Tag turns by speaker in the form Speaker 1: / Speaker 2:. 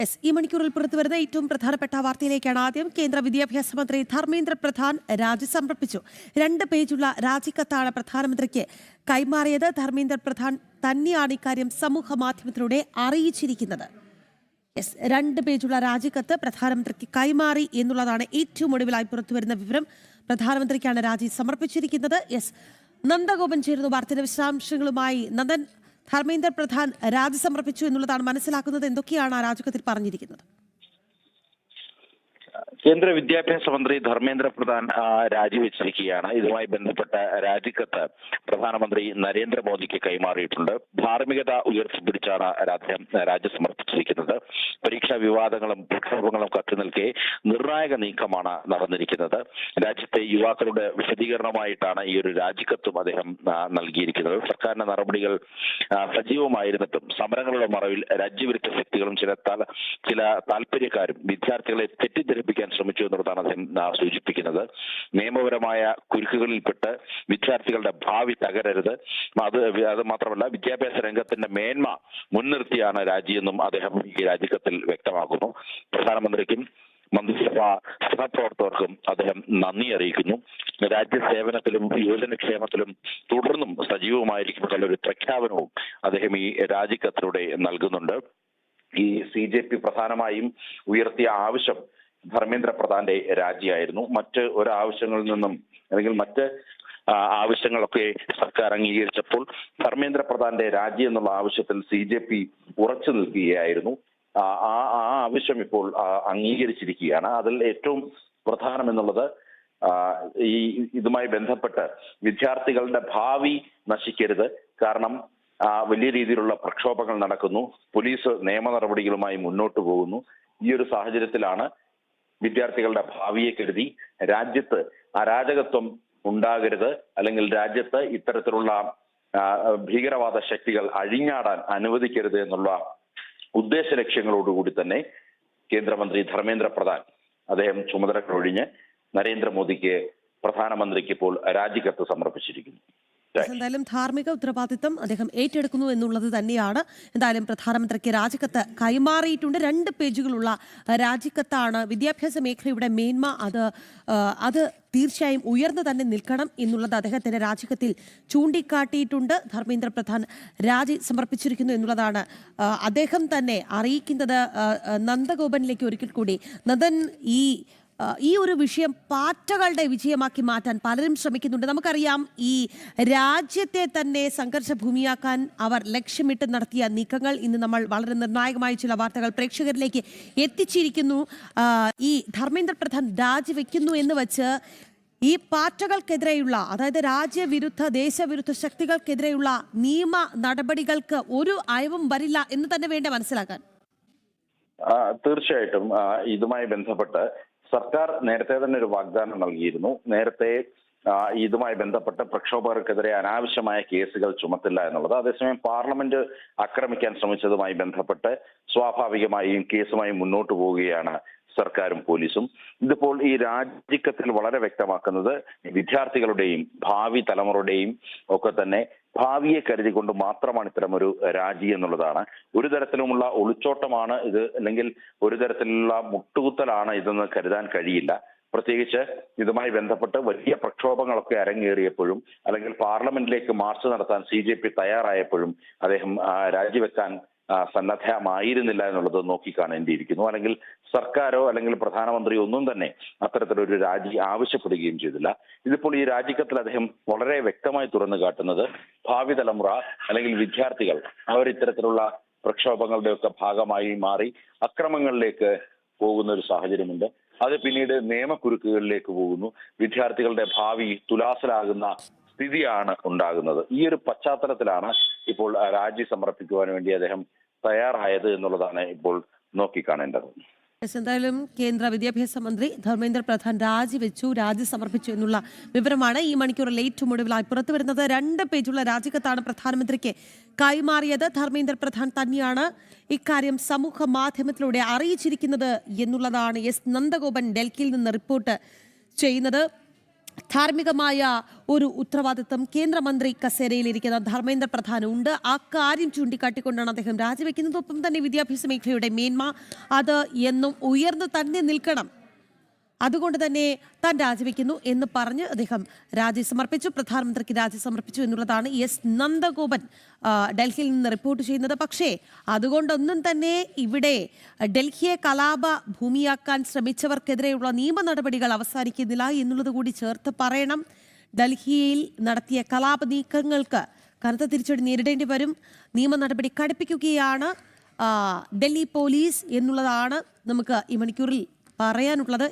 Speaker 1: ഈ മണിക്കൂറിൽ പുറത്തുവരുന്ന ഏറ്റവും പ്രധാനപ്പെട്ട വാർത്തയിലേക്കാണ് ആദ്യം. കേന്ദ്ര വിദ്യാഭ്യാസ മന്ത്രി ധർമ്മേന്ദ്ര പ്രധാൻ രാജി സമർപ്പിച്ചു. 2 പേജുള്ള രാജിക്കത്താണ് പ്രധാനമന്ത്രിക്ക് കൈമാറിയത്. ധർമ്മേന്ദ്ര പ്രധാൻ തന്നെയാണ് ഇക്കാര്യം സമൂഹ മാധ്യമത്തിലൂടെ അറിയിച്ചിരിക്കുന്നത്. 2 പേജുള്ള രാജിക്കത്ത് പ്രധാനമന്ത്രിക്ക് കൈമാറി എന്നുള്ളതാണ് ഏറ്റവും ഒടുവിലായി പുറത്തുവരുന്ന വിവരം. പ്രധാനമന്ത്രിക്കാണ് രാജി സമർപ്പിച്ചിരിക്കുന്നത്. നന്ദഗോപൻ ചേരുന്നു വാർത്തയുടെ വിശദാംശങ്ങളുമായി. നന്ദൻ, ധർമ്മേന്ദ്ര പ്രധാൻ രാജി സമർപ്പിച്ചു എന്നുള്ളതാണ് മനസ്സിലാക്കുന്നത്. എന്തൊക്കെയാണ് ആ രാജിക്കത്തിൽ പറഞ്ഞിരിക്കുന്നത്?
Speaker 2: കേന്ദ്ര വിദ്യാഭ്യാസ മന്ത്രി ധർമ്മേന്ദ്ര പ്രധാൻ രാജിവെച്ചിരിക്കുകയാണ്. ഇതുമായി ബന്ധപ്പെട്ട രാജിക്കത്ത് പ്രധാനമന്ത്രി നരേന്ദ്രമോദിക്ക് കൈമാറിയിട്ടുണ്ട്. ധാർമ്മികത ഉയർത്തിപ്പിടിച്ചാണ് അദ്ദേഹം രാജി സമർപ്പിച്ചിരിക്കുന്നത്. പരീക്ഷാ വിവാദങ്ങളും പ്രക്ഷോഭങ്ങളും കത്തിനിൽക്കെ നിർണായക നീക്കമാണ് നടന്നിരിക്കുന്നത്. രാജ്യത്തെ യുവാക്കളുടെ വിശദീകരണമായിട്ടാണ് ഈ ഒരു രാജിക്കത്തും അദ്ദേഹം നൽകിയിരിക്കുന്നത്. സർക്കാരിന്റെ നടപടികൾ സജീവമായിരുന്നിട്ടും സമരങ്ങളുടെ മറവിൽ രാജ്യവിരുദ്ധ ശക്തികളും ചില താല്പര്യക്കാരും വിദ്യാർത്ഥികളെ തെറ്റിദ്ധരിപ്പിക്കാൻ ശ്രമിച്ചു എന്നുള്ളതാണ് അദ്ദേഹം സൂചിപ്പിക്കുന്നത്. നിയമപരമായ കുരുക്കുകളിൽപ്പെട്ട് വിദ്യാർത്ഥികളുടെ ഭാവി തകരരുത്, അത് മാത്രമല്ല വിദ്യാഭ്യാസ രംഗത്തിന്റെ മേന്മ മുൻനിർത്തിയാണ് രാജിയെന്നും അദ്ദേഹം ഈ രാജിക്കത്തിൽ വ്യക്തമാക്കുന്നു. പ്രധാനമന്ത്രിക്കും മന്ത്രിസഭാ സഹപ്രവർത്തകർക്കും അദ്ദേഹം നന്ദി അറിയിക്കുന്നു. രാജ്യസേവനത്തിലും യുവജനക്ഷേമത്തിലും തുടർന്നും സജീവമായിരിക്കുമെന്നുള്ള ഒരു പ്രഖ്യാപനവും അദ്ദേഹം ഈ രാജിക്കത്തിലൂടെ നൽകുന്നുണ്ട്. ഈ CJP പ്രധാനമായും ഉയർത്തിയ ആവശ്യം ധർമ്മേന്ദ്ര പ്രധാന്റെ രാജിയായിരുന്നു. മറ്റ് ഒരാവശ്യങ്ങളിൽ നിന്നും അല്ലെങ്കിൽ മറ്റ് ആവശ്യങ്ങളൊക്കെ സർക്കാർ അംഗീകരിച്ചപ്പോൾ ധർമ്മേന്ദ്ര പ്രധാന്റെ രാജി എന്നുള്ള ആവശ്യത്തിൽ CJP ഉറച്ചു നിൽക്കുകയായിരുന്നു. ആ ആവശ്യം ഇപ്പോൾ അംഗീകരിച്ചിരിക്കുകയാണ്. അതിൽ ഏറ്റവും പ്രധാനം എന്നുള്ളത് ഇതുമായി ബന്ധപ്പെട്ട് വിദ്യാർത്ഥികളുടെ ഭാവി നശിക്കരുത്. കാരണം വലിയ രീതിയിലുള്ള പ്രക്ഷോഭങ്ങൾ നടക്കുന്നു, പോലീസ് നിയമ നടപടികളുമായി മുന്നോട്ട് പോകുന്നു. ഈ ഒരു സാഹചര്യത്തിലാണ് വിദ്യാർത്ഥികളുടെ ഭാവിയെ കരുതി രാജ്യത്ത് അരാജകത്വം ഉണ്ടാകരുത്, അല്ലെങ്കിൽ രാജ്യത്ത് ഇത്തരത്തിലുള്ള ഭീകരവാദ ശക്തികൾ അഴിഞ്ഞാടാൻ അനുവദിക്കരുത് എന്നുള്ള ഉദ്ദേശ ലക്ഷ്യങ്ങളോടുകൂടി തന്നെ കേന്ദ്രമന്ത്രി ധർമ്മേന്ദ്ര പ്രധാൻ അദ്ദേഹം ചുമതലകൾ ഒഴിഞ്ഞ് നരേന്ദ്രമോദിക്ക് പ്രധാനമന്ത്രിക്ക് ഇപ്പോൾ രാജിക്കത്ത് സമർപ്പിച്ചിരിക്കുന്നു.
Speaker 1: എന്തായാലും ധാർമ്മിക ഉത്തരവാദിത്തം അദ്ദേഹം ഏറ്റെടുക്കുന്നു എന്നുള്ളത് തന്നെയാണ്. എന്തായാലും പ്രധാനമന്ത്രിക്ക് രാജിക്കത്ത് കൈമാറിയിട്ടുണ്ട്. 2 പേജുകളുള്ള രാജിക്കത്താണ്. വിദ്യാഭ്യാസ മേഖലയുടെ മേന്മ അത് തീർച്ചയായും ഉയർന്നു തന്നെ നിൽക്കണം എന്നുള്ളത് അദ്ദേഹത്തിന്റെ രാജിക്കത്തിൽ ചൂണ്ടിക്കാട്ടിയിട്ടുണ്ട്. ധർമ്മേന്ദ്ര പ്രധാൻ രാജി സമർപ്പിച്ചിരിക്കുന്നു എന്നുള്ളതാണ് അദ്ദേഹം തന്നെ അറിയിക്കുന്നത്. നന്ദഗോപനിലേക്ക് ഒരിക്കൽ കൂടി. നന്ദൻ, ഈ ഒരു വിഷയം പാറ്റകളുടെ വിജയമാക്കി മാറ്റാൻ പലരും ശ്രമിക്കുന്നുണ്ട്. നമുക്കറിയാം, ഈ രാജ്യത്തെ തന്നെ സംഘർഷ ഭൂമിയാക്കാൻ അവർ ലക്ഷ്യമിട്ട് നടത്തിയ നീക്കങ്ങൾ ഇന്ന് നമ്മൾ വളരെ നിർണായകമായ ചില വാർത്തകൾ പ്രേക്ഷകരിലേക്ക് എത്തിച്ചിരിക്കുന്നു. ഈ ധർമ്മേന്ദ്ര പ്രധാൻ രാജിവെക്കുന്നു എന്ന് വെച്ച് ഈ പാറ്റകൾക്കെതിരെയുള്ള, അതായത് രാജ്യവിരുദ്ധ ദേശവിരുദ്ധ ശക്തികൾക്കെതിരെയുള്ള നിയമ നടപടികൾക്ക് ഒരു അയവും വരില്ല എന്ന് തന്നെ വേണ്ട മനസ്സിലാക്കാൻ.
Speaker 2: തീർച്ചയായിട്ടും ഇതുമായി ബന്ധപ്പെട്ട് സർക്കാർ നേരത്തെ തന്നെ ഒരു വാഗ്ദാനം നൽകിയിരുന്നു. നേരത്തെ ഇതുമായി ബന്ധപ്പെട്ട് പ്രക്ഷോഭകർക്കെതിരെ അനാവശ്യമായ കേസുകൾ ചുമത്തില്ല എന്നുള്ളത്. അതേസമയം പാർലമെന്റ് ആക്രമിക്കാൻ ശ്രമിച്ചതുമായി ബന്ധപ്പെട്ട് സ്വാഭാവികമായും കേസുമായി മുന്നോട്ട് പോവുകയാണ് സർക്കാരും പോലീസും. ഇതിപ്പോൾ ഈ രാജിക്കത്തിൽ വളരെ വ്യക്തമാക്കുന്നത് വിദ്യാർത്ഥികളുടെയും ഭാവി തലമുറയുടെയും ഒക്കെ തന്നെ ഭാവിയെ കരുതിക്കൊണ്ട് മാത്രമാണ് ഇത്തരമൊരു രാജി എന്നുള്ളതാണ്. ഒരു തരത്തിലുമുള്ള ഒളിച്ചോട്ടമാണ് ഇത്, അല്ലെങ്കിൽ ഒരു തരത്തിലുള്ള മുട്ടുകുത്തലാണ് ഇതെന്ന് കരുതാൻ കഴിയില്ല. പ്രത്യേകിച്ച് ഇതുമായി ബന്ധപ്പെട്ട് വലിയ പ്രക്ഷോഭങ്ങളൊക്കെ അരങ്ങേറിയപ്പോഴും, അല്ലെങ്കിൽ പാർലമെന്റിലേക്ക് മാർച്ച് നടത്താൻ CJP തയ്യാറായപ്പോഴും അദ്ദേഹം രാജിവെക്കാൻ സന്നദ്ധമായിരുന്നില്ല എന്നുള്ളത് നോക്കിക്കാണേണ്ടിയിരിക്കുന്നു. അല്ലെങ്കിൽ സർക്കാരോ അല്ലെങ്കിൽ പ്രധാനമന്ത്രിയോ ഒന്നും തന്നെ അത്തരത്തിലൊരു രാജി ആവശ്യപ്പെടുകയും ചെയ്തില്ല. ഇതിപ്പോൾ ഈ രാജിക്കത്തിൽ അദ്ദേഹം വളരെ വ്യക്തമായി തുറന്നു കാട്ടുന്നത് ഭാവി തലമുറ അല്ലെങ്കിൽ വിദ്യാർത്ഥികൾ അവർ ഇത്തരത്തിലുള്ള പ്രക്ഷോഭങ്ങളുടെയൊക്കെ ഭാഗമായി മാറി അക്രമങ്ങളിലേക്ക് പോകുന്ന ഒരു സാഹചര്യമുണ്ട്. അത് പിന്നീട് നിയമക്കുരുക്കുകളിലേക്ക് പോകുന്നു. വിദ്യാർത്ഥികളുടെ ഭാവി തുലാസിലാകുന്ന സ്ഥിതിയാണ് ഉണ്ടാകുന്നത്. ഈ ഒരു പശ്ചാത്തലത്തിലാണ് ഇപ്പോൾ രാജി സമർപ്പിക്കുവാൻ വേണ്ടി അദ്ദേഹം തയ്യാറായത് എന്നുള്ളതാണ് ഇപ്പോൾ നോക്കിക്കാണേണ്ടത്.
Speaker 1: എന്തായാലും കേന്ദ്ര വിദ്യാഭ്യാസ മന്ത്രി ധർമ്മേന്ദ്ര പ്രധാൻ രാജി സമർപ്പിച്ചു എന്നുള്ള വിവരമാണ് ഈ മണിക്കൂറിൽ ഏറ്റവും ഒടുവിലായി പുറത്തുവരുന്നത്. 2 പേജുള്ള രാജിക്കത്താണ് പ്രധാനമന്ത്രിക്ക് കൈമാറിയത്. ധർമ്മേന്ദ്ര പ്രധാൻ തന്നെയാണ് ഇക്കാര്യം സമൂഹ മാധ്യമത്തിലൂടെ അറിയിച്ചിരിക്കുന്നത് എന്നുള്ളതാണ് നന്ദഗോപൻ ഡൽഹിയിൽ നിന്ന് റിപ്പോർട്ട് ചെയ്യുന്നത്. ധാർമ്മികമായ ഒരു ഉത്തരവാദിത്വം കേന്ദ്രമന്ത്രി കസേരയിലിരിക്കുന്ന ധർമ്മേന്ദ്ര പ്രധാൻ ഉണ്ട്. ആ കാര്യം ചൂണ്ടിക്കാട്ടിക്കൊണ്ടാണ് അദ്ദേഹം രാജിവെക്കുന്നത്. ഒപ്പം തന്നെ വിദ്യാഭ്യാസ മേഖലയുടെ മേന്മ അത് എന്നും ഉയർന്നു തന്നെ നിൽക്കണം, അതുകൊണ്ട് തന്നെ താൻ രാജിവെക്കുന്നു എന്ന് പറഞ്ഞ് അദ്ദേഹം രാജി സമർപ്പിച്ചു. പ്രധാനമന്ത്രിക്ക് രാജി സമർപ്പിച്ചു എന്നുള്ളതാണ് എസ് നന്ദഗോപൻ ഡൽഹിയിൽ നിന്ന് റിപ്പോർട്ട് ചെയ്യുന്നത്. പക്ഷേ അതുകൊണ്ടൊന്നും തന്നെ ഇവിടെ ഡൽഹിയെ കലാപ ഭൂമിയാക്കാൻ ശ്രമിച്ചവർക്കെതിരെയുള്ള നിയമ നടപടികൾ അവസാനിക്കുന്നില്ല എന്നുള്ളത് കൂടി ചേർത്ത് പറയണം. ഡൽഹിയിൽ നടത്തിയ കലാപ നീക്കങ്ങൾക്ക് കനത്ത തിരിച്ചടി നേരിടേണ്ടി വരും. നിയമ നടപടി കടുപ്പിക്കുകയാണ് ഡൽഹി പോലീസ് എന്നുള്ളതാണ് നമുക്ക് ഈ മണിക്കൂറിൽ പറയാനുള്ളത്.